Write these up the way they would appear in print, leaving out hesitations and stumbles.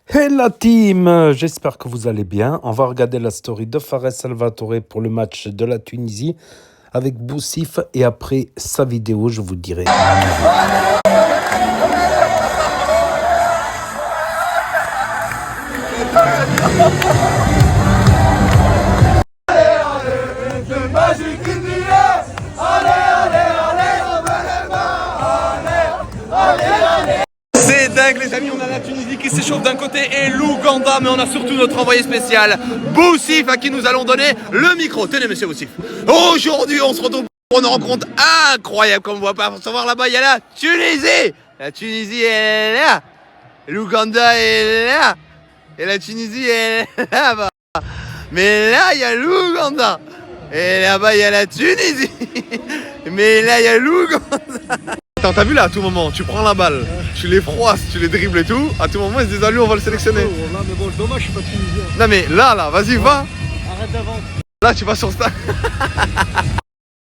Hey la team, j'espère que vous allez bien. On va regarder la story de Fares Salvatore pour le match de la Tunisie avec Boussif et après sa vidéo, je vous dirai. C'est dingue les amis, on a la Tunisie qui s'échauffe d'un côté et l'Ouganda, mais on a surtout notre envoyé spécial, Boussif, à qui nous allons donner le micro. Tenez monsieur Boussif. Aujourd'hui on se retrouve pour une rencontre incroyable, comme on voit pas recevoir là-bas, il y a la Tunisie. La Tunisie est là, l'Ouganda est là, et la Tunisie est là-bas. Mais là il y a l'Ouganda, et là-bas il y a la Tunisie, mais là il y a l'Ouganda. Attends, t'as vu là, à tout moment, tu prends la balle, tu les froisses, tu les dribbles et tout, à tout moment ils se disent allez on va le sélectionner. Là, mais bon, dommage, je suis pas tunisien. Non mais là, vas-y va. Arrête d'avant. Là tu vas sur stade.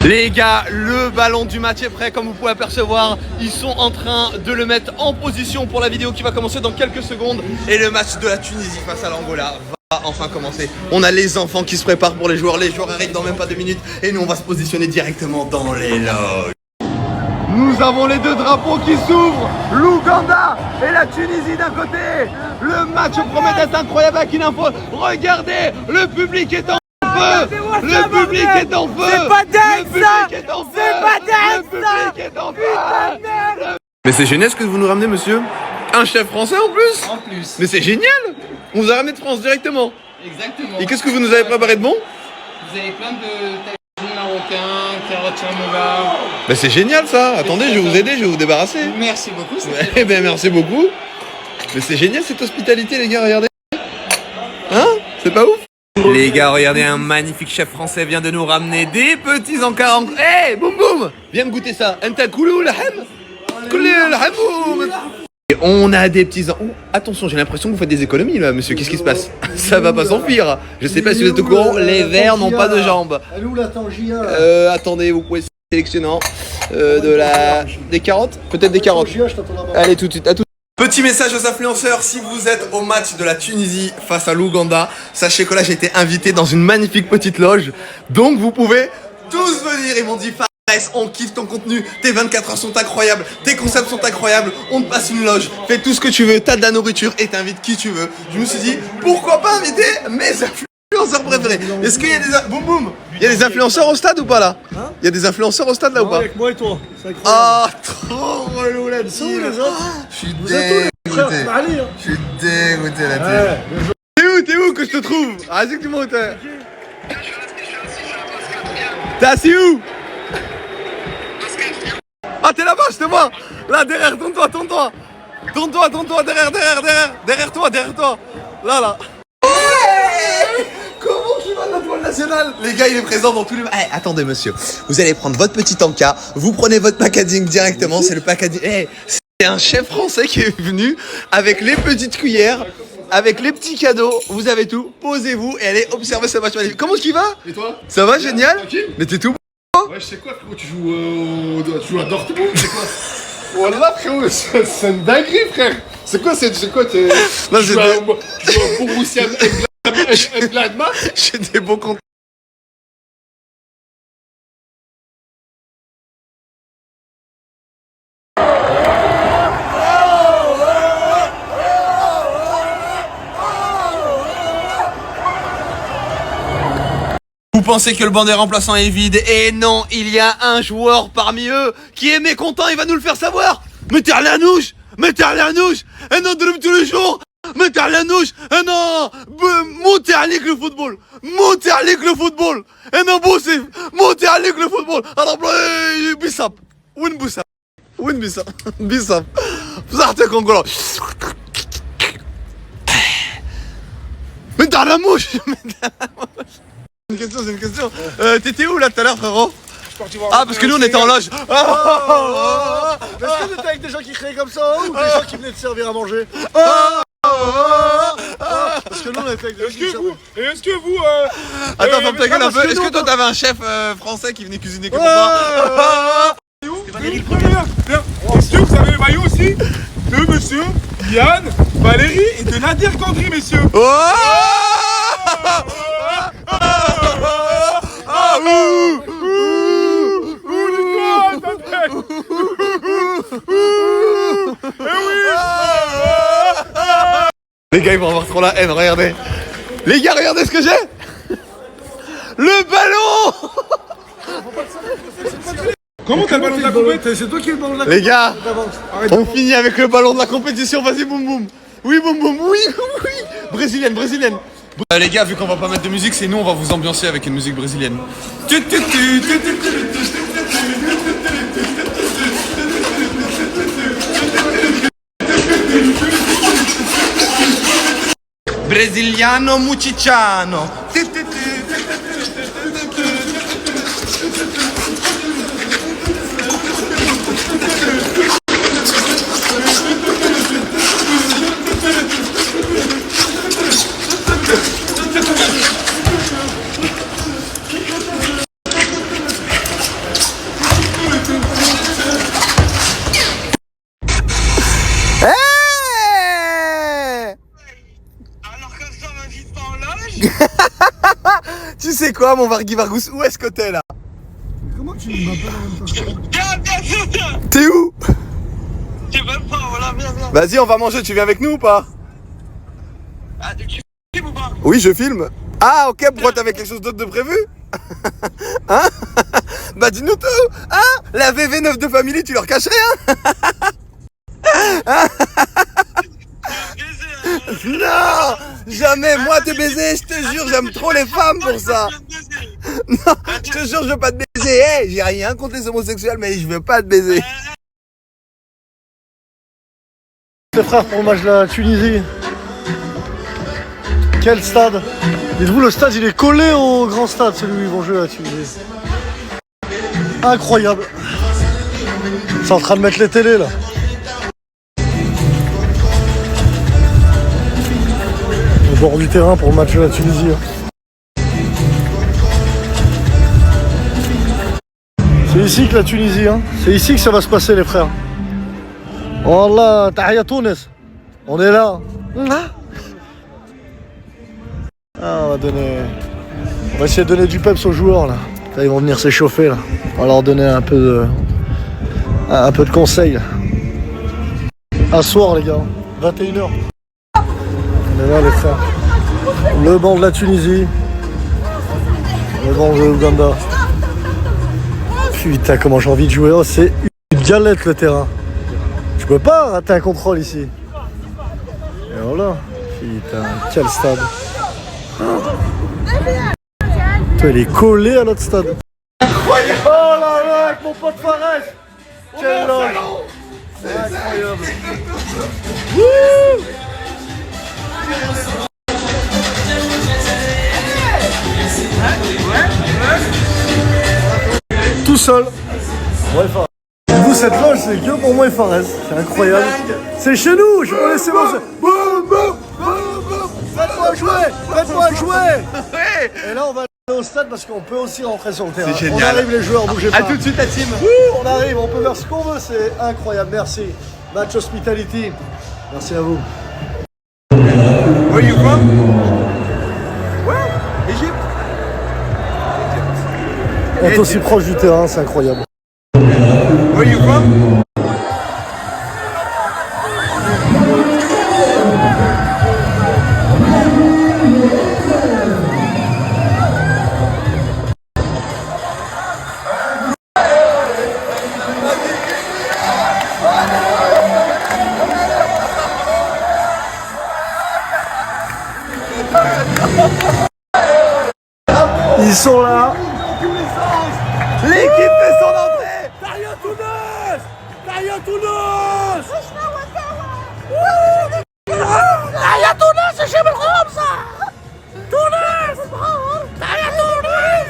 Les gars, le ballon du match est prêt, comme vous pouvez apercevoir. Ils sont en train de le mettre en position pour la vidéo qui va commencer dans quelques secondes. Et le match de la Tunisie face à l'Angola va enfin commencer. On a les enfants qui se préparent pour les joueurs arrivent dans même pas 2 minutes. Et nous on va se positionner directement dans les loges. Nous avons les deux drapeaux qui s'ouvrent, l'Ouganda et la Tunisie d'un côté. Le match promet d'être incroyable avec une info. Regardez, le public est en feu. Le public est en feu. C'est pas dingue ça. C'est pas dingue ça. Le public est en feu. Mais c'est génial ce que vous nous ramenez, monsieur. Un chef français en plus. En plus. Mais c'est génial. On vous a ramené de France directement. Exactement. Et qu'est-ce que vous nous avez préparé de bon? Vous avez plein de tagines marocains, carottes chamova. Mais c'est génial ça. Attendez, je vais vous aider, je vais vous débarrasser. Merci beaucoup. Eh ben merci beaucoup. Mais c'est génial cette hospitalité les gars, regardez. Hein? C'est pas ouf? Les gars, regardez, un magnifique chef français vient de nous ramener des petits encarts. Eh, boum boum! Viens me goûter ça. Enta koulou lahem? Koulou lahem. Et on a des petits... Oh, attention, j'ai l'impression que vous faites des économies là, monsieur. Qu'est-ce qui se passe? Ça va pas s'enfuir. Je sais pas si vous êtes au courant, les verts n'ont pas de jambes. Elle est où la tangia? Attendez, vous pouvez sélectionner des carottes? Peut-être des carottes. Tangia, je t'attends là-bas. Allez, tout de suite, à tout. Petit message aux influenceurs, si vous êtes au match de la Tunisie face à l'Ouganda, sachez que là j'ai été invité dans une magnifique petite loge, donc vous pouvez tous venir. Ils m'ont dit Fares, on kiffe ton contenu, tes 24 heures sont incroyables, tes concepts sont incroyables, on te passe une loge, fais tout ce que tu veux, t'as de la nourriture et t'invites qui tu veux. Je me suis dit, pourquoi pas inviter mes influenceurs préférés? Est-ce qu'il y a des... Boum boum. Il y a des influenceurs au stade ou pas là? Il y a des influenceurs au stade là ou pas? Avec moi et toi. C'est incroyable. Ah, trop relou la Ils sont où, team. les autres? Je suis Vous êtes où, les frères? C'est Mali, hein. Je suis dégoûté la Ouais, team. T'es où que je te trouve? Ah, c'est que tu montes. T'es assis où? Ah, t'es là-bas, je te vois. Là, derrière, tourne-toi. Tourne-toi, derrière toi. Là. Comment je vais à la toile nationale? Les gars, il est présent dans tous les... Eh, attendez, monsieur. Vous allez prendre votre petit tanka, vous prenez votre packaging directement, c'est le packaging... Eh, c'est un chef français qui est venu avec les petites cuillères, avec les petits cadeaux, vous avez tout. Posez-vous et allez observer ce match magnifique. Comment est-ce qu'il va? Et toi? Ça va, génial? Tranquille? Mais t'es tout... Ouais, je sais quoi, frérot, tu joues à Dortmund? C'est quoi? Wallah, frérot, c'est une dinguerie, frère. C'est quoi, t'es... Non, Tu joues à Borussia Mönchengladbach? J'ai des bons comptes. Vous pensez que le banc des remplaçants est vide? Et non, il y a un joueur parmi eux qui est mécontent, il va nous le faire savoir. Mettez la nouche. Et non, dribble tous les jours. Mettez la nouche. Et non, montez avec le football. Et non, Boussif, montez avec le football. Alors, Bissap. Win Bissap. Vous Congo. Mettez la mouche. C'est une question. T'étais où là tout à l'heure, frérot? Ah, parce que nous on était en loge. Est-ce que t'étais avec des gens qui criaient comme ça ou des gens qui venaient te servir à manger? Parce que nous on était avec des gens qui nous servaient. Est-ce que vous... Attends, ferme ta gueule un parce peu. que Est-ce nous, que toi t'avais un chef français qui venait cuisiner que pour toi? Est-ce que vous avez les maillots aussi? Monsieur? Yann, Valérie et de Nadir Gandry, messieurs. Oh Les gars, ils vont avoir trop la haine, regardez. Les gars, regardez ce que j'ai. Le ballon. Comment t'as le ballon de la compète? C'est toi qui as le ballon de la compète. Les gars, on finit avec le ballon de la compétition. Vas-y, boum boum. Oui, boum boum. Oui, oui. Brésilienne, brésilienne. Les gars, vu qu'on va pas mettre de musique, c'est nous, on va vous ambiancer avec une musique brésilienne. Brasiliano muchachano. Tu sais quoi, mon Vargui Vargous, où est-ce que t'es là? Comment tu m'appelles en même temps? T'es où? Tu veux pas, voilà, viens. Vas-y, on va manger, tu viens avec nous ou pas? Ah, tu filmes ou pas? Oui, je filme. Ah, ok, pourquoi t'avais quelque chose d'autre de prévu? Hein? Bah dis-nous tout. Hein? La VV9 de Family, tu leur caches rien? Hein? Non, jamais, moi te baiser, je te jure, j'aime trop les femmes pour ça. Non, je te jure, je veux pas te baiser. Hey, j'ai rien contre les homosexuels, mais je veux pas te baiser. Les frères pour le match de la Tunisie. Quel stade? Dites-vous, le stade il est collé au grand stade, celui où ils vont jouer à la Tunisie. Incroyable. C'est en train de mettre les télés là. Au bord du terrain pour le match de la Tunisie. C'est ici que la Tunisie, hein. C'est ici que ça va se passer les frères. Wallah, Tahia Tunis. On est là. Ah, on va essayer de donner du peps aux joueurs là. Là, ils vont venir s'échauffer là. On va leur donner un peu de conseils. À soir les gars, 21h. On est là les frères. Le banc de la Tunisie. Le banc de l'Ouganda. Putain, comment j'ai envie de jouer. Oh, c'est une galette le terrain. Je peux pas rater un contrôle ici. Et voilà. Putain, quel stade. Putain, il est collé à notre stade. Incroyable. Oh là là, avec mon pote Fares. Quel loge. Incroyable. Tout seul. Ouais, Fares. Vous, cette loge, c'est que pour moi et Fares. C'est incroyable. C'est chez nous, je peux laisser manger. Boum, boum, boum, boum. Faites-moi jouer, faites-moi jouer. Et là, on va aller au stade parce qu'on peut aussi rentrer sur le terrain. C'est génial. On arrive les joueurs, bougez pas. A tout de suite la team. On arrive, on peut faire ce qu'on veut, c'est incroyable. Merci. Match Hospitality. Merci à vous. Where you from? Where? Egypt. Être aussi proche du terrain, c'est incroyable. Where you from? Ils sont là. L'équipe fait son entrée. Tahia Tunis. Tahia Tunis. Tahia Tunis, c'est chez Belkhamsa. Tunis. Tahia Tunis.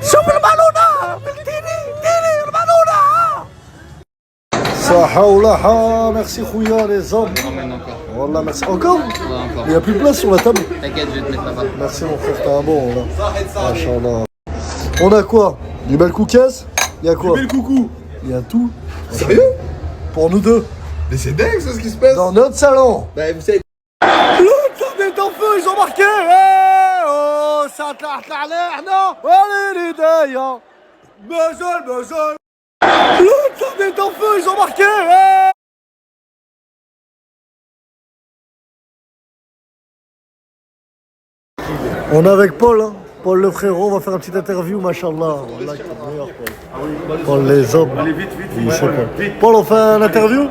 شوف البالونة تيري البالونة. صحة ولاحة. Merci خويا les hommes. Wallah, merci. Encore? Il n'y a plus de place sur la table. T'inquiète, je vais te mettre là-bas. Merci mon frère, t'es un bon là. Machallah. On a quoi? Du bel koukass? Il y a quoi? Bel coucou. Il y a tout. Sérieux? Pour nous deux. Mais c'est dingue ça ce qui se passe. Dans notre salon. Bah, vous savez. L'autre est en feu, ils ont marqué. Eh oh, ça t'a l'air, non. Allez les daillants. Besoin. L'autre est en feu, ils ont marqué. Eh. On est avec Paul, hein. Paul le frérot, on va faire une petite interview, machallah. Wallah, il est le meilleur, Paul. Paul les hommes. Allez, vite. Oui, c'est Paul. Paul, on fait une interview?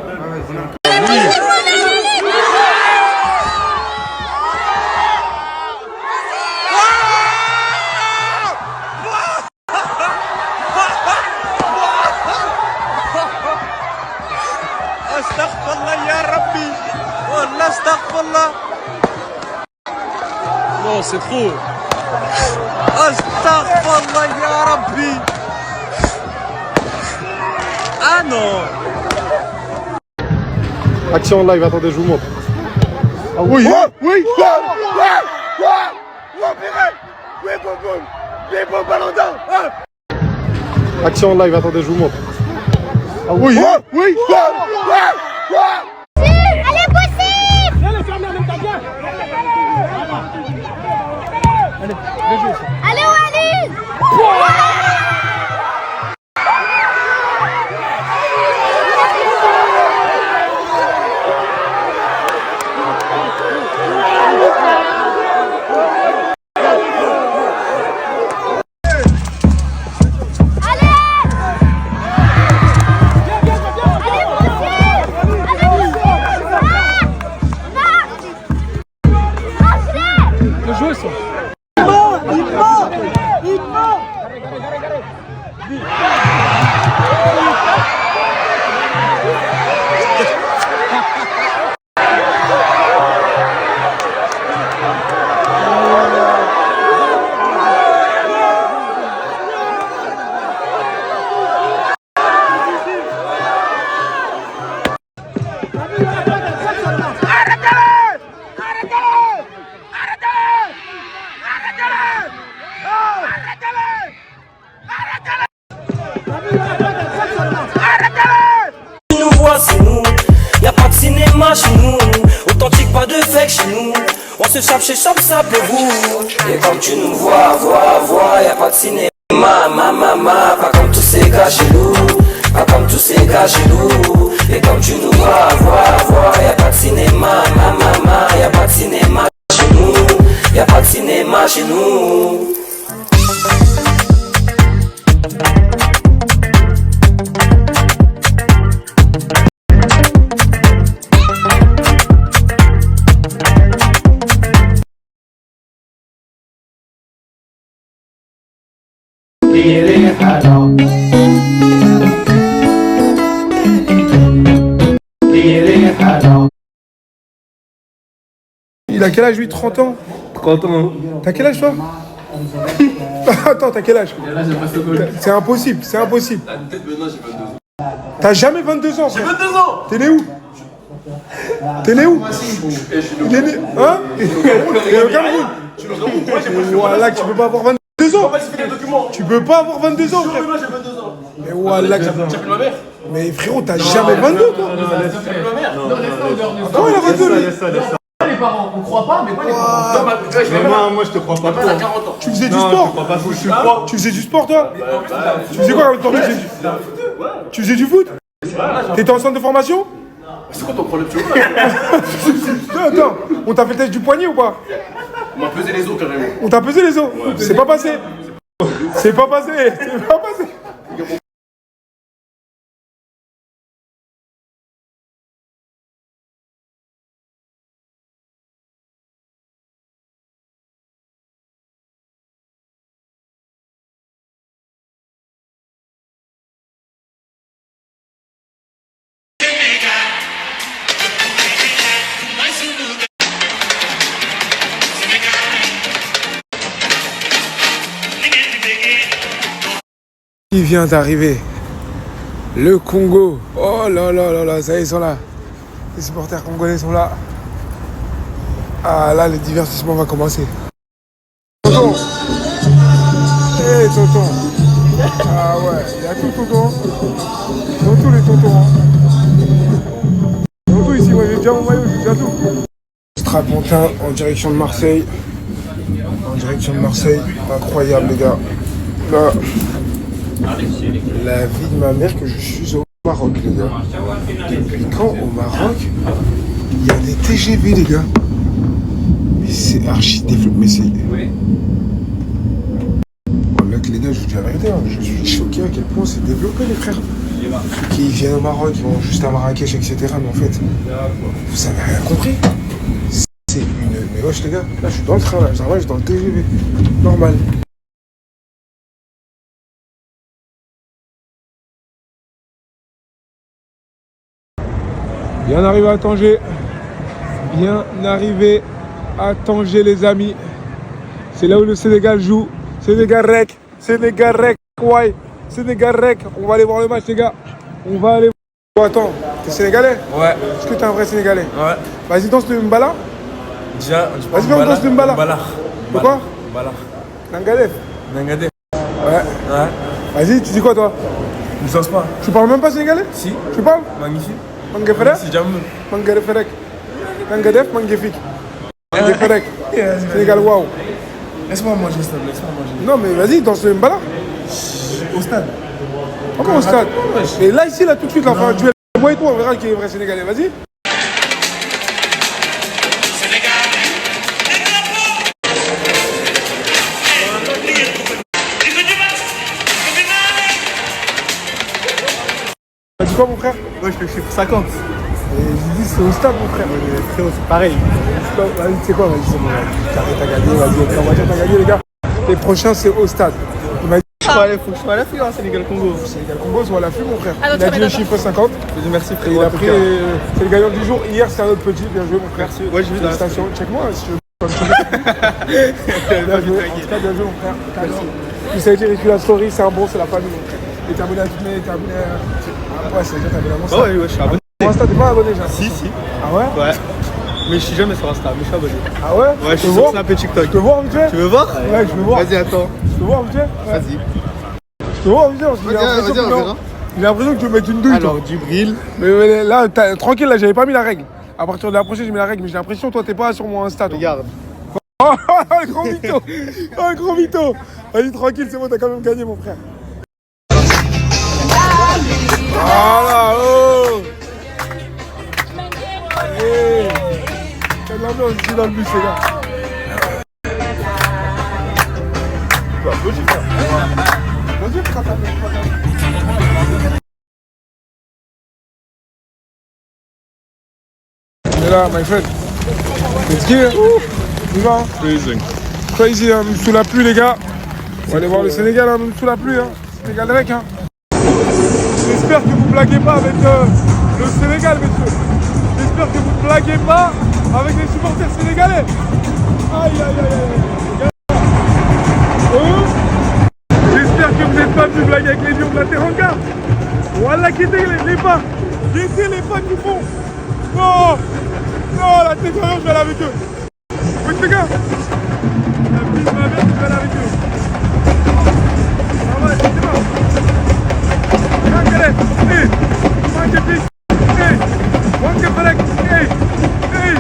Astaghfirullah ya Rabbi. Wallah, astaghfirullah. Non, c'est trop. Astaghfirullah ya Rabbi. Ah non. Action live, attendez, je vous montre. Ah oui, oui. Action live, attendez, je vous montre. Ah oui, oui. Elle est possible. Allez Walid. C'est nous, y'a pas de cinéma chez nous, authentique pas de fake chez nous, on se chape chez Shop vous. Et comme tu nous vois, y'a pas de cinéma, pas comme tous ces gars chez nous, pas comme tous ces gars chez nous. Et comme tu nous vois, y'a pas de cinéma, y'a pas de cinéma chez nous, y'a pas de cinéma chez nous. Il a quel âge lui? 30 ans? 30 ans. T'as quel âge toi? Attends, t'as quel âge? C'est impossible, c'est impossible. T'as jamais 22 ans? J'ai 22 ans. T'es né où? T'es né où? Il est né... Hein? Il est au Cameroun. Voilà, tu peux pas avoir 22 ans. Tu peux pas avoir 22 ans, frère. Mais voilà, tu as plus ma mère. Mais frérot, t'as jamais 22 toi? Comment il a 22 lui? Les parents, on croit pas, mais pas les parents. Moi je te crois pas. Tu faisais du sport? Tu faisais du sport toi? Tu faisais quoi quand tu faisais du foot? T'étais en centre de formation? C'est quoi ton problème, tu vois? Attends, on t'a fait le test du poignet ou pas? On m'a pesé les os carrément. On t'a pesé les os? C'est pas passé. C'est pas passé. C'est pas passé. Il vient d'arriver. Le Congo. Oh là là là là, ça y est, ils sont là. Les supporters congolais sont là. Ah là, le divertissement va commencer. Tonton. Hé tonton. Ah ouais, il y a tout tonton. Ils ont tous les tontons. déjà mon maillot, j'ai déjà tout. Strapontin en direction de Marseille. En direction de Marseille. Incroyable, les gars. Là, la vie de ma mère que je suis au Maroc, les gars. Depuis quand au Maroc, il y a des TGV, les gars? Mais c'est archi développé. Mais c'est... Là, les gars, je vous dis la vérité, hein, je suis choqué à quel point c'est développé, les frères. Ceux qui viennent au Maroc, ils vont juste à Marrakech, etc. Mais en fait, vous avez rien compris. C'est une... Mais wesh, les gars, là, je suis dans le train, là, je suis dans le TGV. Normal. Bien arrivé à Tanger. Bien arrivé à Tanger, les amis. C'est là où le Sénégal joue. Sénégal rec. Sénégal rec. Ouais. Sénégal rec. On va aller voir le match, les gars. On va aller voir. Oh, attends, t'es sénégalais? Ouais. Est-ce que t'es un vrai sénégalais? Ouais. Vas-y, danse le Mbala. Déjà, vas-y, on danse le Mbala. De quoi? Mbala. Nangadef. Nangadef. Ouais. Ouais. Vas-y, tu dis quoi, toi? Je danse pas. Tu parles même pas sénégalais? Si. Tu parles? Magnifique. Mangeferek? Si jamais. Mangeferek. Nangadef, Mangefik. Mangeferek. Sénégal, waouh. Laisse-moi manger, s'il te plaît. Laisse-moi manger. Non, mais vas-y, danse le Mbala. Au stade. Comment au stade? Et là, ici, là, tout de suite, là, tu es moi et toi, on verra qui est vrai sénégalais. Vas-y. Tu dis quoi, mon frère? Moi, je fais pour 50. Et je dis, c'est au stade, mon frère. Frérot, c'est pareil. Vas-y, tu sais quoi? Vas-y, c'est bon. T'as gagné, vas-y, on va dire, t'as gagné, les gars. Les prochains, c'est au stade. Il m'a dit, Faut que je sois à l'affût, hein, Sénégal-Congo. Sénégal-Congo, soit à l'affût, mon frère. Ah, il a dit le chiffre 50. Je dis merci, Et frérot. il a pris, c'est le gagnant du jour. Hier, c'est un autre petit. Bien joué, mon frère. Merci. Ouais, j'ai vu dans la Félicitations. Check-moi si tu veux. Bien joué. En tout cas, bien joué, mon frère. Merci. Tu sais dire, écris la story, c'est un bon, c'est la famille, mon frère. Et t'es abonné à toutes mes. T'es abonné à. Ah ouais, c'est déjà, t'es abonné à mon Insta. Ouais, je suis abonné. Mon Insta, t'es pas abonné, j'ai Si. Ah ouais? Ouais. Mais je suis jamais sur Insta, mais je suis abonné. Ah ouais? Ouais, je suis sur Snap et TikTok. Je peux voir, vite fait? Tu veux voir? Ouais, je veux voir. Vas-y, attends. Je peux voir, vite fait? Vas-y. Je peux voir, vite fait, parce qu'il a l'impression que il a l'impression que tu veux mettre une douille. Alors, Djibril. Mais là, tranquille, là, j'avais pas mis la règle. À partir de la prochaine, j'ai mis la règle, mais j'ai l'impression, toi, t'es pas sur mon Insta. Toi. Regarde. Oh, le grand mytho! Oh, le grand mytho! Vas-y, tranquille, c'est bon, t'as quand même gagné, mon frère. Voilà, oh! Allez! T'as de l'ambiance ici dans le bus, les gars. On est là, my friend. Let's get it. On y va. Crazy, hein, même sous la pluie, les gars. On va aller voir le Sénégal, hein, même sous la pluie. Hein. Sénégal rec. Hein. J'espère que vous blaguez pas avec le Sénégal, messieurs. J'espère que vous blaguez pas avec les supporters sénégalais. Aïe, aïe, aïe, aïe. J'espère que vous n'êtes pas venus blaguer avec les lions de la Teranga. Voilà, quittez les fans. Quittez les fans du fond. Non, non, la tête je vais aller avec eux. Oui, les gars. La vie de ma mère, je vais aller avec eux. Ah ouais, c'est bon. Mangalais, hey, Mangalais, hey, Mangalais, hey, hey, hey.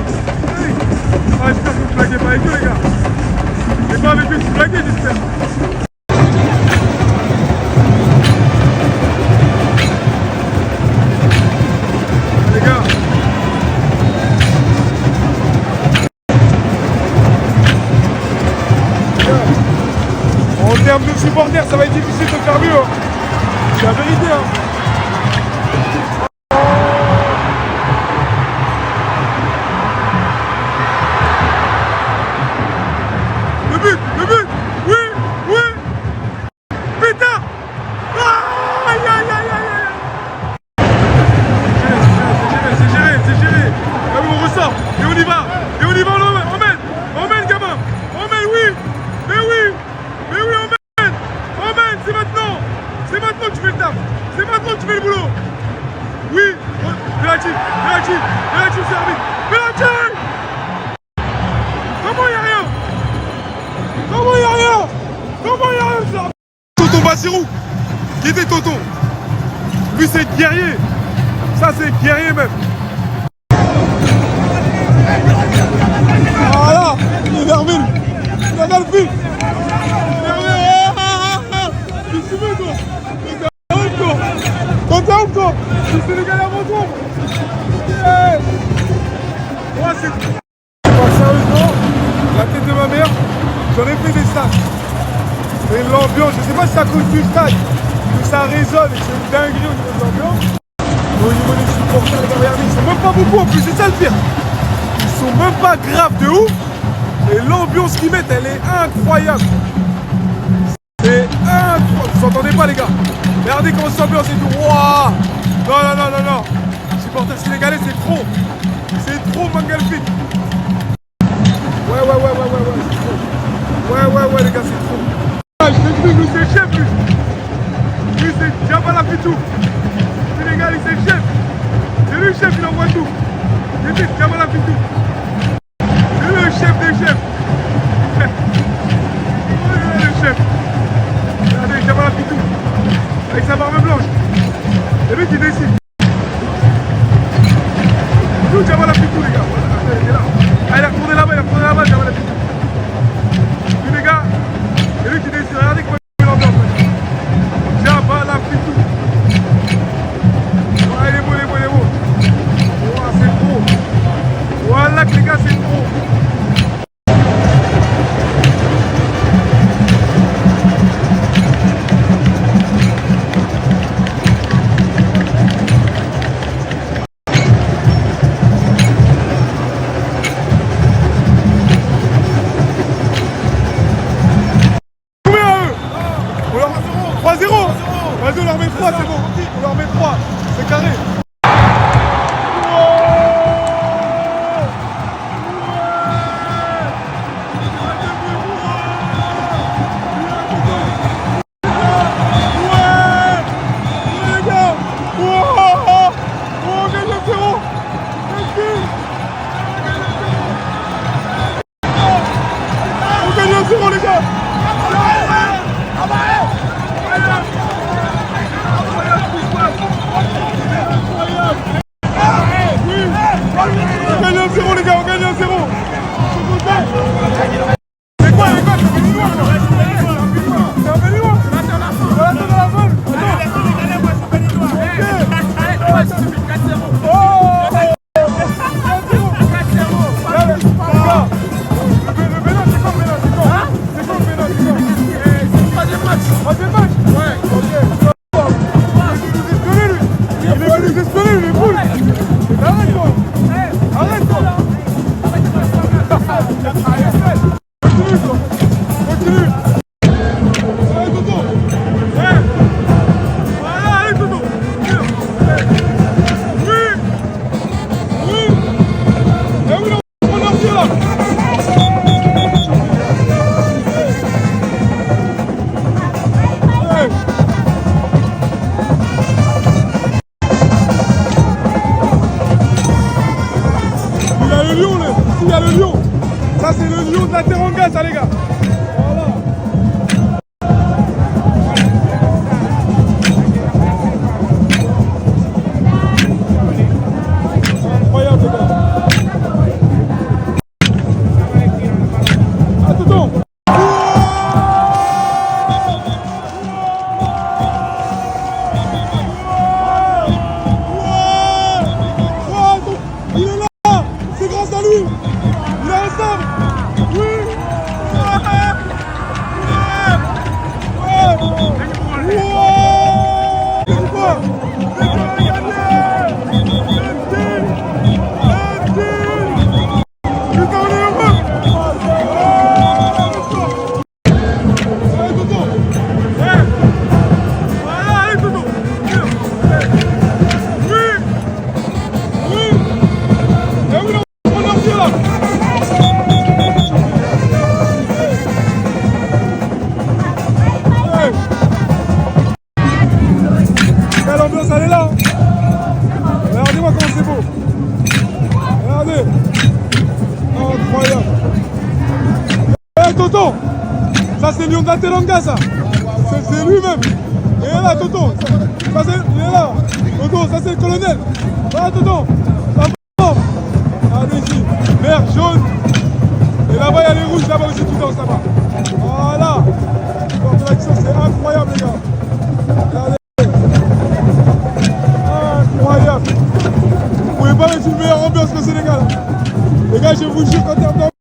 Ah, j'espère que vous ne blaguez pas avec eux, les gars. Mais pas avec eux, vous blaguez, j'espère. Les gars. En termes de supporters, ça va être difficile de faire mieux. Hein. C'est la vérité. Hein. Le but, oui, oui. Putain. Aïe, aïe, aïe, aïe, aïe. C'est géré. Allez, on ressort. Et on y va, on emmène, gamin. Emmène, oui. Mais oui, emmène, c'est maintenant que tu fais le taf, c'est maintenant que tu fais le boulot. Oui, Verratti, servi, Verratti. Comment y'a rien? Tonton Bassirou, qui était tonton? Lui c'est guerrier, ça c'est guerrier même. c'est trop. Sérieusement, la tête de ma mère, j'en ai fait des stats. Et l'ambiance, je sais pas si c'est à cause du stade, que ça résonne et que c'est une dinguerie au niveau de l'ambiance. Au niveau des supporters, les gars, regardez, ils sont même pas beaucoup en plus, c'est ça le pire. Ils sont même pas graves de ouf. Et l'ambiance qu'ils mettent, elle est incroyable. C'est incroyable. Vous entendez pas les gars? Regardez comment c'est l'ambiance et tout. Wouah. Non, non, non, non, non. Les supporters sénégalais, c'est trop. C'est trop Mangalfit. Ouais, c'est trop. Ouais, les gars, c'est trop. Ah, je t'explique, lui, c'est le chef, lui. Lui, c'est Djabala Fitou. Sénégal, c'est le chef. C'est lui le chef, il envoie tout. C'est Djabala Fitou. C'est lui le chef des chefs. Le chef. Regardez, Djabala Fitou. Avec sa barbe blanche. C'est lui qui décide. Tout Djabala Fitou, les gars. Il est là. Ah, il a retourné là-bas, Djabala Fitou. Puis les gars, c'est lui qui décide. Regardez comment il fait l'ambiance. Djabala Fitou. Ouais, il est beau. Ouais, c'est trop. Voilà que les gars, c'est trop. Vas-y, on leur met 3, c'est bon. On leur met 3, c'est carré. Il y a le lion. Ça, c'est le lion de la Teranga, ça, les gars. Voilà. Incroyable, les gars. Ah, tonton. Il est là. C'est grâce à lui. Il est ensemble. Oui. L'ambiance elle est là. Regardez-moi comment c'est beau. Regardez. Incroyable. Eh tonton, ça c'est Lion de la Teranga ça. C'est lui-même. Il est là tonton. Ça c'est, il est là. Tonton, ça c'est le colonel. Voilà tonton. Regardez ici. Vert, jaune. Et là-bas il y a les rouges, là-bas aussi tout dans là-bas. Voilà. L'action c'est incroyable les gars. Regardez. Incroyable. Vous pouvez pas mettre une meilleure ambiance qu'au Sénégal. Les gars, je vous jure qu'en termes d'ambiance.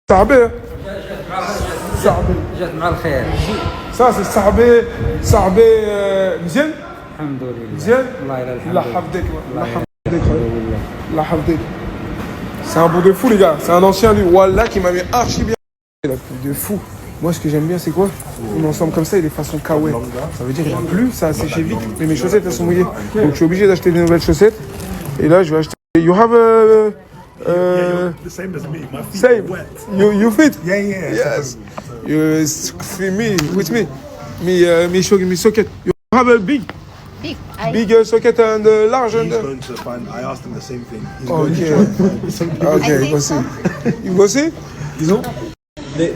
صعبة جات مع الخير ça c'est صعبة مزيان الحمد لله مزيان الله يلا الحمد الله يحفظك الله يحفظك c'est un beau de fou les gars, c'est un ancien lui Wallah qui m'a mis archi bien. Il a plu de fou. Moi ce que j'aime bien c'est quoi? On est ensemble comme ça, il est façon kawaii. Ça veut dire il a plu, ça a séché vite, mais mes chaussettes elles sont mouillées. Donc je suis obligé d'acheter des nouvelles chaussettes. Et là je vais acheter. You have the same as me. My feet same. are wet. You fit? Yeah. Yes. You free me with me. Me socket. You have a big socket and large. He's going to find. I asked him the same thing. He's Okay. going to try and find something. Okay, go see. You go see?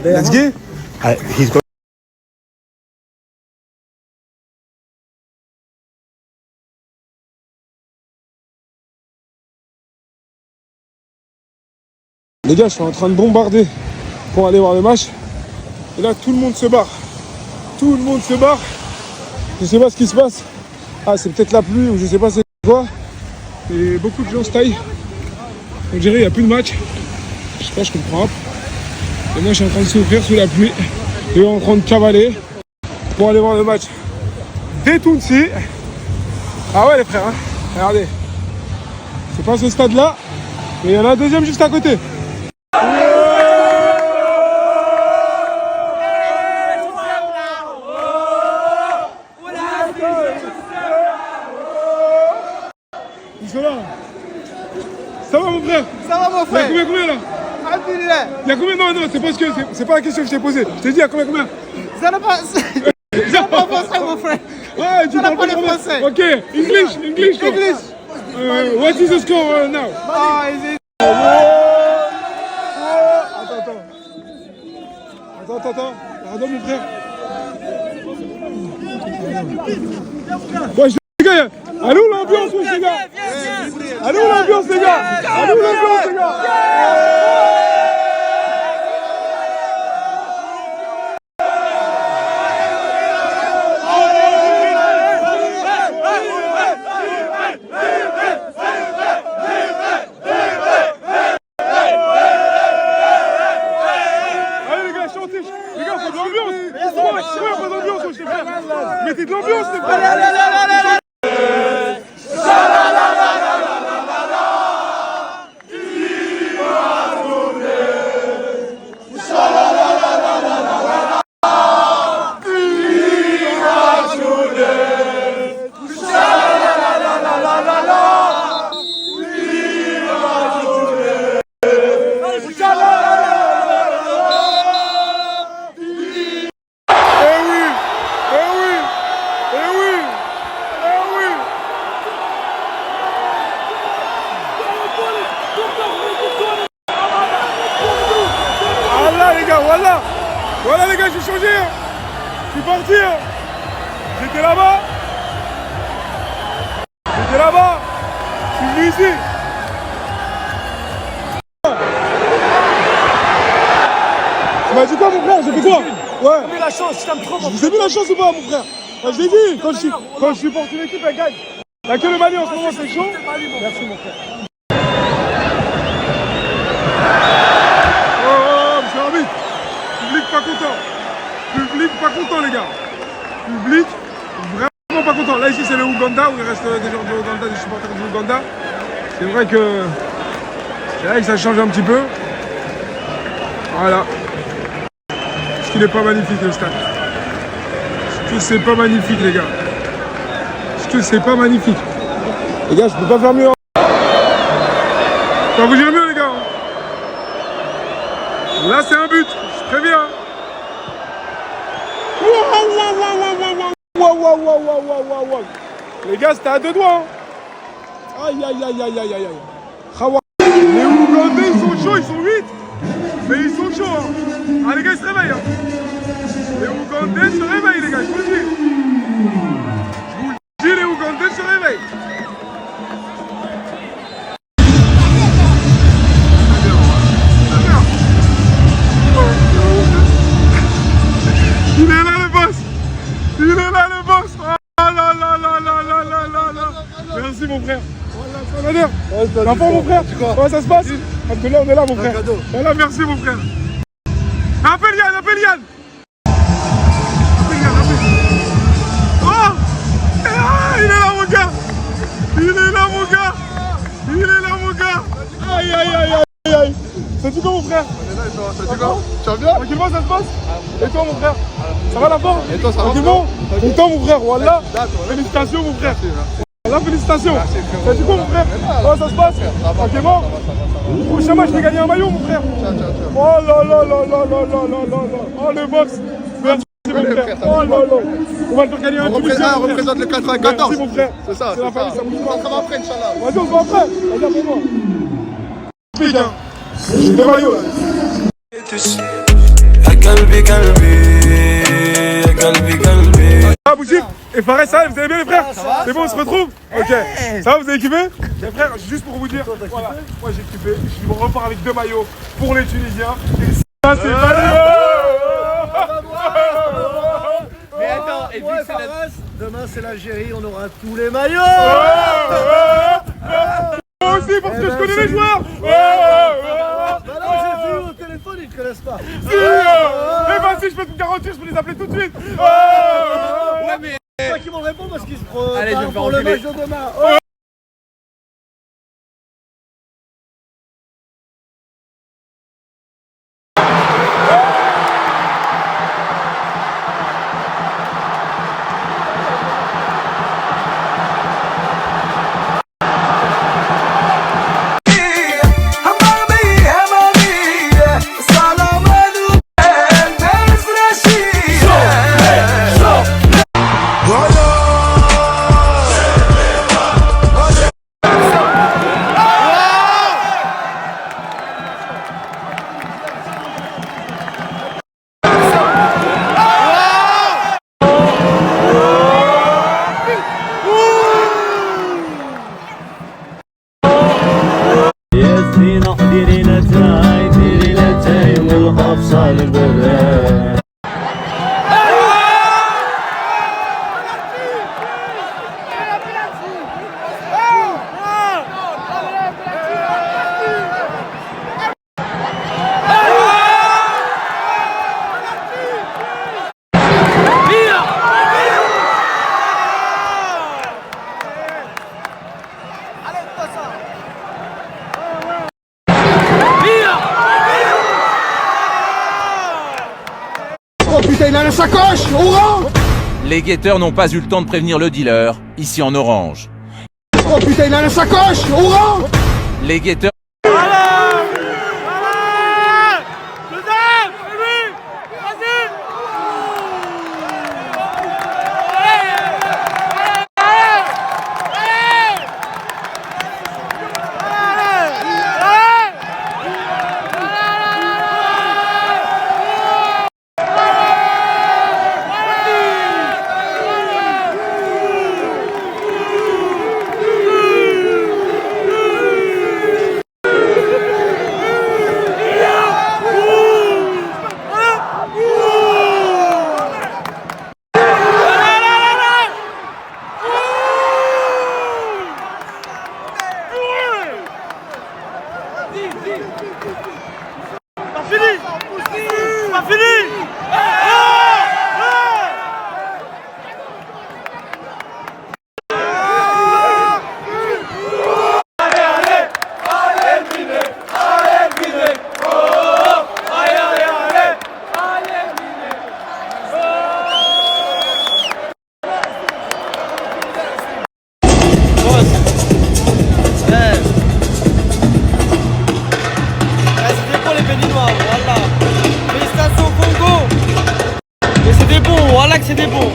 Let's go. He's got. Les gars, je suis en train de bombarder pour aller voir le match. Et là, tout le monde se barre. Tout le monde se barre. Je sais pas ce qui se passe. Ah, c'est peut-être la pluie ou je sais pas c'est quoi. Et beaucoup de gens se taillent. On dirait qu'il n'y a plus de match. Je sais pas, je comprends pas. Et moi, je suis en train de souffrir sous la pluie. Et en train de cavaler pour aller voir le match des Tounsi. Ah ouais, les frères, hein. Regardez. C'est pas ce stade-là, mais il y en a un deuxième juste à côté. Ça va mon frère? Ça va mon frère? Il y a combien là? Il y a combien? Non, c'est parce que c'est pas la question que je t'ai posée. Je t'ai dit il y a combien? Ça n'a pas français mon frère. Ouais, tu parles pas le français. Ok, English. What is the score now? Attends. Regarde mon frère. Bon, les gars, allô l'ambiance les gars? Allô l'ambiance les gars? Mettez de l'ambiance, les frères. Voilà les gars, j'ai changé. Je suis parti. J'étais là-bas. Je suis venu ici. Tu m'as dit quoi mon frère? J'ai fait quoi? Ouais. J'ai mis la chance, je t'aime trop. Vous avez mis la chance ou pas mon frère? Je l'ai dit, quand je supporte une équipe, elle gagne. Il n'y a que le Mali en ce moment, c'est chaud. Merci mon frère. Monsieur l'arbitre. Public pas content les gars. Public vraiment pas content. Là ici c'est le Ouganda où il reste des gens du Ouganda, des supporters du Ouganda. C'est vrai que ça change un petit peu. Voilà. Est-ce qu'il n'est pas magnifique le stade? Est-ce que c'est pas magnifique les gars? Est-ce que c'est pas magnifique? Les gars, je peux pas faire mieux. Ça vous gère mieux les gars. Là c'est un but, je préviens. Wow. Les gars, c'était à deux doigts. Hein. Aïe. ils sont 8. Mais ils sont chauds, hein. Ah, les gars, ils se réveillent, hein. Les Ougandais se réveillent, les gars, je vous le dis. Je vous le dis, les Ougandais se réveillent. Il est là, le boss. Il est là, le boss. Oh là là là là là là là là. Merci, mon frère. Ça va dire. T'as pas, mon frère? Comment ça se passe? Parce que là, on est là, mon frère. Voilà, merci, mon frère. Appelle Yann, appelle Yann. Oh! Ah, il est là, mon gars. Il est là, mon gars. Il est là, mon gars. Aïe, aïe, aïe, aïe, aïe. Ça dit quoi, mon frère? Ça dit quoi? Tu vas bien? Tranquillement, ça se passe? Et toi, mon frère? Ça va la forme? Et toi, ça va? Tranquillement? Content, mon frère, voilà. Félicitations, mon frère. Voilà, félicitations. Ça dit quoi, mon frère? Comment ça se passe? Tranquillement? Prochain match, je vais gagner un maillot, mon frère. Oh là là là là là là là là. Oh, le box. Merci, mon frère. Oh là là. On va te faire gagner un Tunisien. On représente le 94. Merci, mon frère. C'est ça, c'est ça. Ça bouge pas. On se après, Inch'Allah. Vas-y, on se voit après. Vas-y, appelle-moi. Putain. J'ai deux maillots, là. Ah, Bouchif et Fares, ça va, vous allez bien, les frères? C'est bon, on se retrouve? Ok. Ça va, vous avez kiffé? Les frères, juste pour vous dire, voilà, moi j'ai kiffé. Je repars avec deux maillots pour les Tunisiens. Et ça, c'est Mais attends, et puis demain c'est l'Algérie, on aura tous les maillots. Moi aussi, parce que je connais les joueurs. Bah non, j'ai vu au téléphone, ils ne connaissent pas. Mais vas-y, je peux te garantir, je peux les appeler tout de suite. Ouais, mais c'est pas qu'ils vont répondre parce qu'ils se prennent pour le match de demain. Oh putain, il a la sacoche! Orange! Les guetteurs n'ont pas eu le temps de prévenir le dealer, ici en orange. Oh putain, il a la sacoche! Orange! Les guetteurs... C'était bon.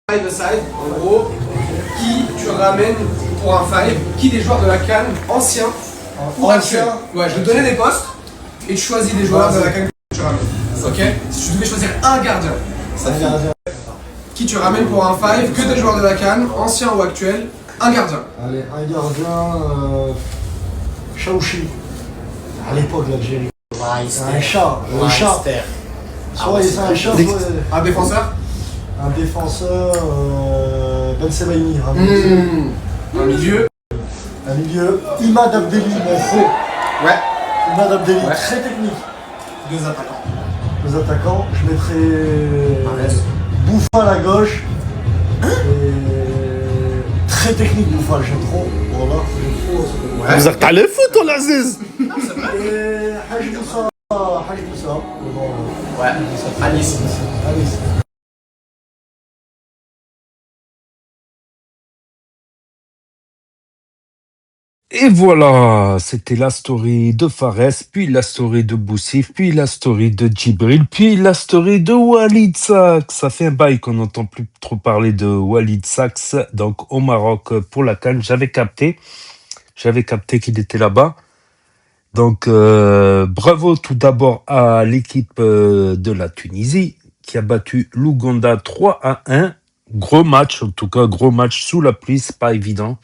Five-a-side, en gros, qui tu ramènes pour un five, qui des joueurs de la CAN anciens ou actuels. Ouais, je vais te donner des postes et tu choisis des joueurs de la CAN que tu ramènes. Ok? Si tu devais choisir un gardien, qui tu ramènes pour un five, que des joueurs de la CAN, anciens ou actuels, un gardien. Allez, un gardien. Chaouchi. À l'époque, l'Algérie. C'est un chat. Un chat. Soit c'est un chat, soit. Un défenseur. Un défenseur. Ben Sebaini. Un milieu. Un milieu. Imad Abdelli, mon faux. Ouais. Imad Abdelli, Ouais. très technique. Deux attaquants. Deux attaquants. Je mettrais. Bouffal à gauche. Et... Très technique, Bouffal, j'aime trop. Voilà, j'aime trop. Ouais. Vous êtes allé foot, on l'Aziz. Et Haj Moussa. Haj Moussa. Ouais, à Nice. À Nice. Et voilà, c'était la story de Fares, puis la story de Boussif, puis la story de Djibril, puis la story de Walid Saks. Ça fait un bail qu'on n'entend plus trop parler de Walid Saks, donc au Maroc pour la CAN. J'avais capté qu'il était là-bas. Donc bravo tout d'abord à l'équipe de la Tunisie qui a battu l'Ouganda 3-1. Gros match, en tout cas gros match sous la pluie, c'est pas évident.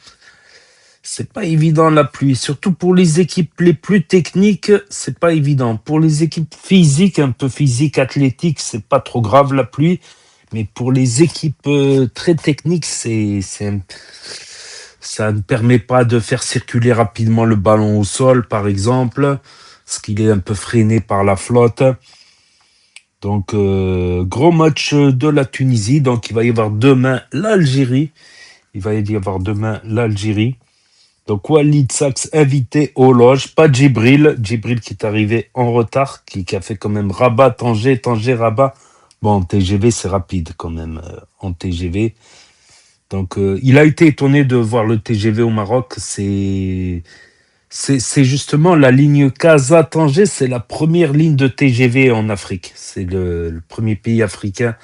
C'est pas évident la pluie, surtout pour les équipes les plus techniques, c'est pas évident. Pour les équipes physiques, un peu physiques, athlétiques, c'est pas trop grave la pluie, mais pour les équipes très techniques, ça ne permet pas de faire circuler rapidement le ballon au sol, par exemple, parce qu'il est un peu freiné par la flotte. Donc, gros match de la Tunisie. Donc, il va y avoir demain l'Algérie. Donc, Walid Saks invité aux loges. Pas Djibril. Djibril qui est arrivé en retard, qui a fait quand même Rabat, Tanger, Rabat. Bon, en TGV, c'est rapide quand même, en TGV. Donc, il a été étonné de voir le TGV au Maroc. C'est justement la ligne Casa-Tanger, c'est la première ligne de TGV en Afrique. C'est le premier pays africain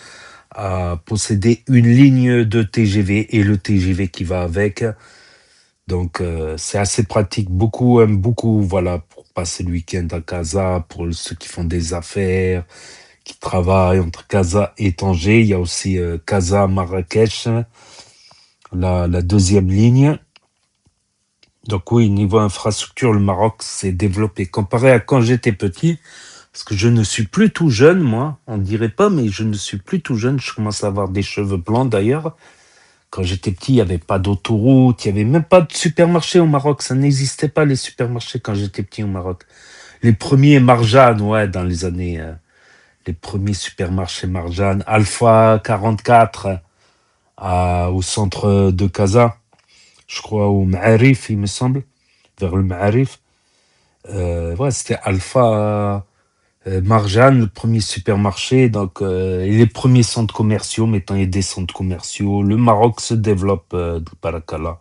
à posséder une ligne de TGV et le TGV qui va avec. Donc, c'est assez pratique. Beaucoup aiment beaucoup, voilà, pour passer le week-end à Casa, pour ceux qui font des affaires, qui travaillent entre Casa et Tanger. Il y a aussi Casa-Marrakech, la deuxième ligne. Donc oui, niveau infrastructure, le Maroc s'est développé. Comparé à quand j'étais petit, parce que je ne suis plus tout jeune, moi, on dirait pas, mais je ne suis plus tout jeune. Je commence à avoir des cheveux blancs d'ailleurs. Quand j'étais petit, il n'y avait pas d'autoroute, il n'y avait même pas de supermarché au Maroc. Ça n'existait pas, les supermarchés, quand j'étais petit au Maroc. Les premiers Marjane, ouais, dans les années... les premiers supermarchés Marjane. Alpha 44, au centre de Casa. Je crois au Ma'arif, il me semble. Vers le Ma'arif. Ouais, c'était Alpha... Marjane, le premier supermarché, donc et les premiers centres commerciaux. Maintenant, il y a des centres commerciaux. Le Maroc se développe, barakallah.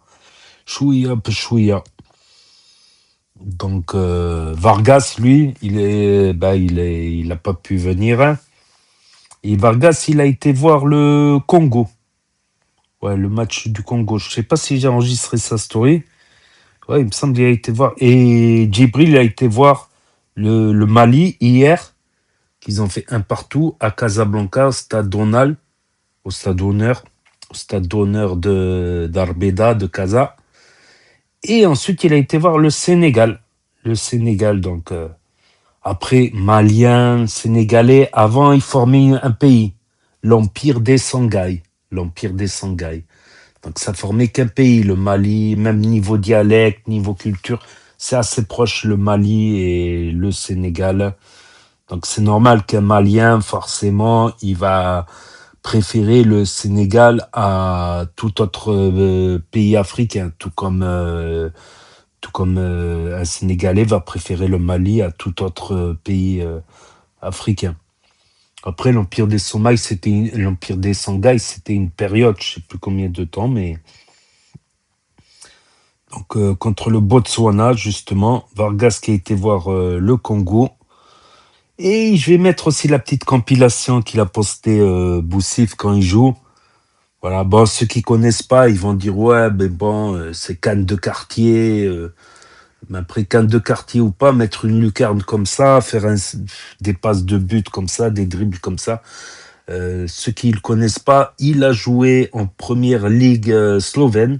Chouïa, peu chouïa. Donc, Vargas, lui, il a pas pu venir. Hein. Et Vargas, il a été voir le Congo. Ouais, le match du Congo. Je sais pas si j'ai enregistré sa story. Ouais, il me semble qu'il a été voir. Et Djibril a été voir le Mali hier, qu'ils ont fait un partout à Casablanca, au stade d'honneur, au stade d'honneur d'Arbeda, de Casa. Et ensuite, il a été voir le Sénégal. Donc, après, Malien, Sénégalais, avant, ils formaient un pays, l'Empire des Sangaï. Donc, ça formait qu'un pays, le Mali, même niveau dialecte, niveau culture. C'est assez proche le Mali et le Sénégal. Donc c'est normal qu'un Malien, forcément, il va préférer le Sénégal à tout autre pays africain, tout comme un Sénégalais va préférer le Mali à tout autre pays africain. Après, l'Empire des Sangaï, c'était une période, je sais plus combien de temps, mais... Donc, contre le Botswana, justement, Vargas qui a été voir le Congo. Et je vais mettre aussi la petite compilation qu'il a postée Boussif quand il joue. Voilà, bon, ceux qui connaissent pas, ils vont dire ouais, mais bon, c'est Cannes de quartier. Mais après Cannes de quartier ou pas, mettre une lucarne comme ça, faire des passes de but comme ça, des dribbles comme ça. Ceux qui le connaissent pas, il a joué en première ligue slovène.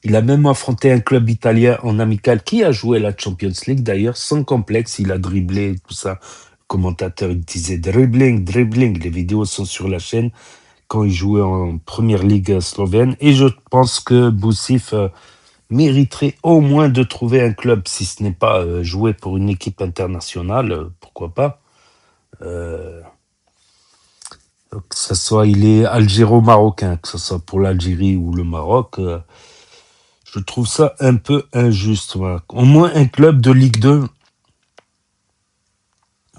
Il a même affronté un club italien en amical qui a joué la Champions League d'ailleurs, sans complexe. Il a dribblé, tout ça. Le commentateur il disait dribbling, dribbling. Les vidéos sont sur la chaîne quand il jouait en première ligue slovène. Et je pense que Boussif mériterait au moins de trouver un club, si ce n'est pas jouer pour une équipe internationale, pourquoi pas. Que ce soit, il est algéro-marocain, que ce soit pour l'Algérie ou le Maroc. Je trouve ça un peu injuste. Voilà. Au moins un club de Ligue 2,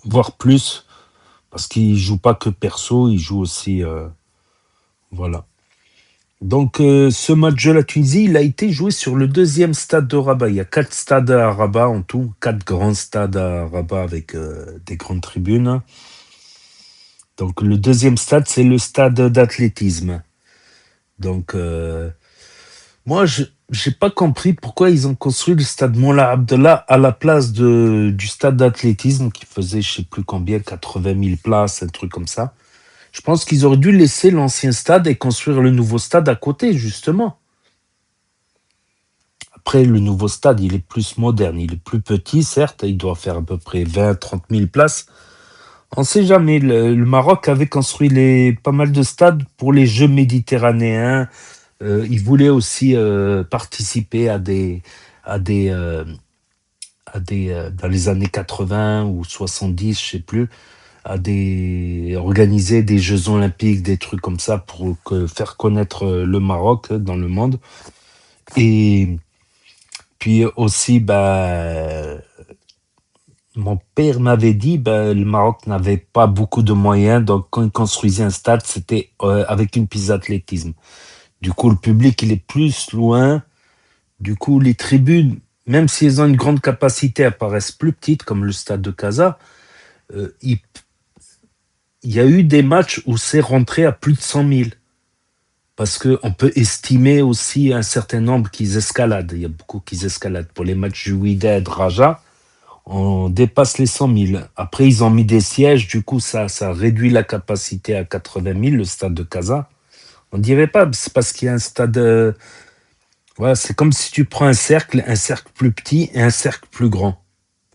voire plus, parce qu'il joue pas que perso, il joue aussi... voilà. Donc, ce match de la Tunisie, il a été joué sur le deuxième stade de Rabat. Il y a 4 stades à Rabat en tout, 4 grands stades à Rabat avec des grandes tribunes. Donc, le deuxième stade, c'est le stade d'athlétisme. Donc, moi, je n'ai pas compris pourquoi ils ont construit le stade Moula Abdallah à la place du stade d'athlétisme qui faisait je ne sais plus combien, 80 000 places, un truc comme ça. Je pense qu'ils auraient dû laisser l'ancien stade et construire le nouveau stade à côté, justement. Après, le nouveau stade, il est plus moderne. Il est plus petit, certes. Il doit faire à peu près 20-30 000 places. On ne sait jamais. Le Maroc avait construit pas mal de stades pour les Jeux méditerranéens. Ils voulaient aussi participer dans les années 80 ou 70, je ne sais plus, organiser des Jeux olympiques, des trucs comme ça pour faire connaître le Maroc dans le monde. Et puis aussi, mon père m'avait dit le Maroc n'avait pas beaucoup de moyens, donc quand il construisait un stade, c'était avec une piste d'athlétisme. Du coup, le public, il est plus loin. Du coup, les tribunes, même si elles ont une grande capacité, apparaissent plus petites, comme le stade de Casa. Il y a eu des matchs où c'est rentré à plus de 100 000. Parce qu'on peut estimer aussi un certain nombre qui escaladent. Il y a beaucoup qui escaladent. Pour les matchs du Wydad, Raja, on dépasse les 100 000. Après, ils ont mis des sièges. Du coup, ça réduit la capacité à 80 000, le stade de Casa. On dirait pas, c'est parce qu'il y a un stade... voilà, c'est comme si tu prends un cercle plus petit et un cercle plus grand.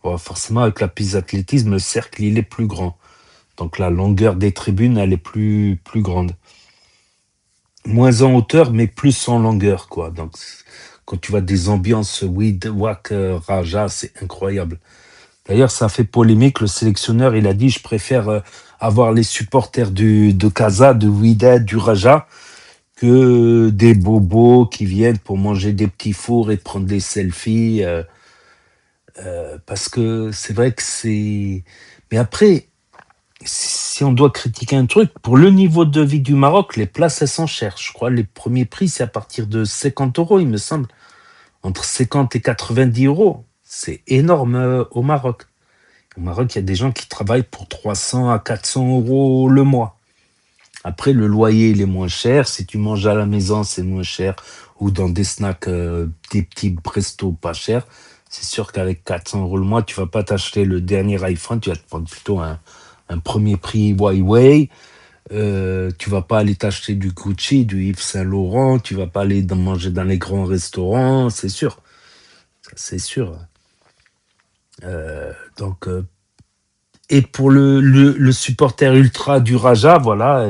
Bon, forcément, avec la piste d'athlétisme, le cercle, il est plus grand. Donc la longueur des tribunes, elle est plus grande. Moins en hauteur, mais plus en longueur, quoi. Donc, quand tu vois des ambiances Wak, Raja, c'est incroyable. D'ailleurs, ça a fait polémique. Le sélectionneur, il a dit, je préfère avoir les supporters de Casa, de Wydad, du Raja, que des bobos qui viennent pour manger des petits fours et prendre des selfies. Parce que c'est vrai que c'est... Mais après, si on doit critiquer un truc, pour le niveau de vie du Maroc, les places, elles sont chères. Je crois les premiers prix, c'est à partir de 50 €, il me semble. Entre 50 et 90 €. C'est énorme au Maroc. Au Maroc, il y a des gens qui travaillent pour 300 à 400 € le mois. Après, le loyer, il est moins cher. Si tu manges à la maison, c'est moins cher. Ou dans des snacks, des petits restos pas chers. C'est sûr qu'avec 400 € le mois, tu vas pas t'acheter le dernier iPhone. Tu vas te prendre plutôt un premier prix Huawei. Tu vas pas aller t'acheter du Gucci, du Yves Saint Laurent. Tu vas pas aller manger dans les grands restaurants. C'est sûr. Ça, c'est sûr. Donc... et pour le supporter ultra du Raja, voilà,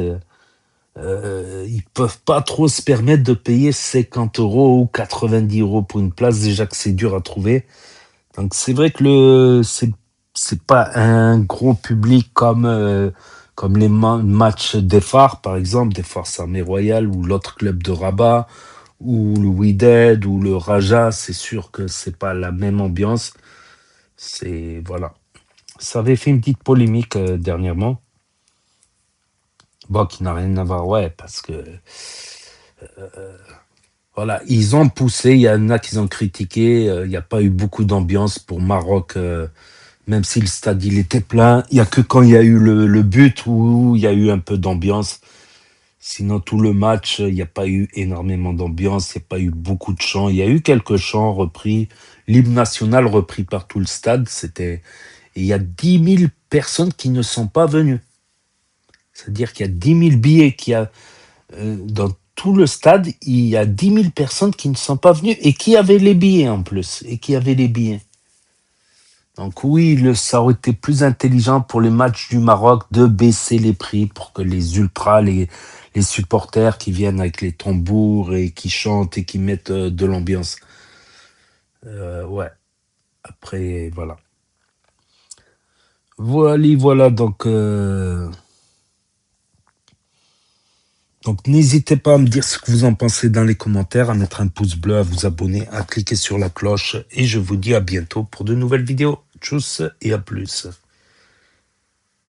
ils peuvent pas trop se permettre de payer 50 € ou 90 € pour une place, déjà que c'est dur à trouver. Donc c'est vrai que c'est pas un gros public comme les matchs d'Effar, par exemple, des Forces Armées Royales ou l'autre club de Rabat, ou le Wydad ou le Raja. C'est sûr que c'est pas la même ambiance. C'est, voilà. Ça avait fait une petite polémique dernièrement. Bon, qui n'a rien à voir, ouais, parce que... voilà, ils ont poussé, il y en a qui ont critiqué, il n'y a pas eu beaucoup d'ambiance pour Maroc, même si le stade, il était plein. Il n'y a que quand il y a eu le but où il y a eu un peu d'ambiance. Sinon, tout le match, il n'y a pas eu énormément d'ambiance, il n'y a pas eu beaucoup de chants. Il y a eu quelques chants repris, l'hymne national repris par tout le stade. Et il y a 10 000 personnes qui ne sont pas venues. C'est-à-dire qu'il y a 10 000 billets dans tout le stade, il y a 10 000 personnes qui ne sont pas venues et qui avaient les billets en plus. Donc oui, ça aurait été plus intelligent pour les matchs du Maroc de baisser les prix pour que les ultras, les supporters qui viennent avec les tambours et qui chantent et qui mettent de l'ambiance. Ouais. Après, voilà. Voilà, donc n'hésitez pas à me dire ce que vous en pensez dans les commentaires, à mettre un pouce bleu, à vous abonner, à cliquer sur la cloche et je vous dis à bientôt pour de nouvelles vidéos. Tchuss et à plus.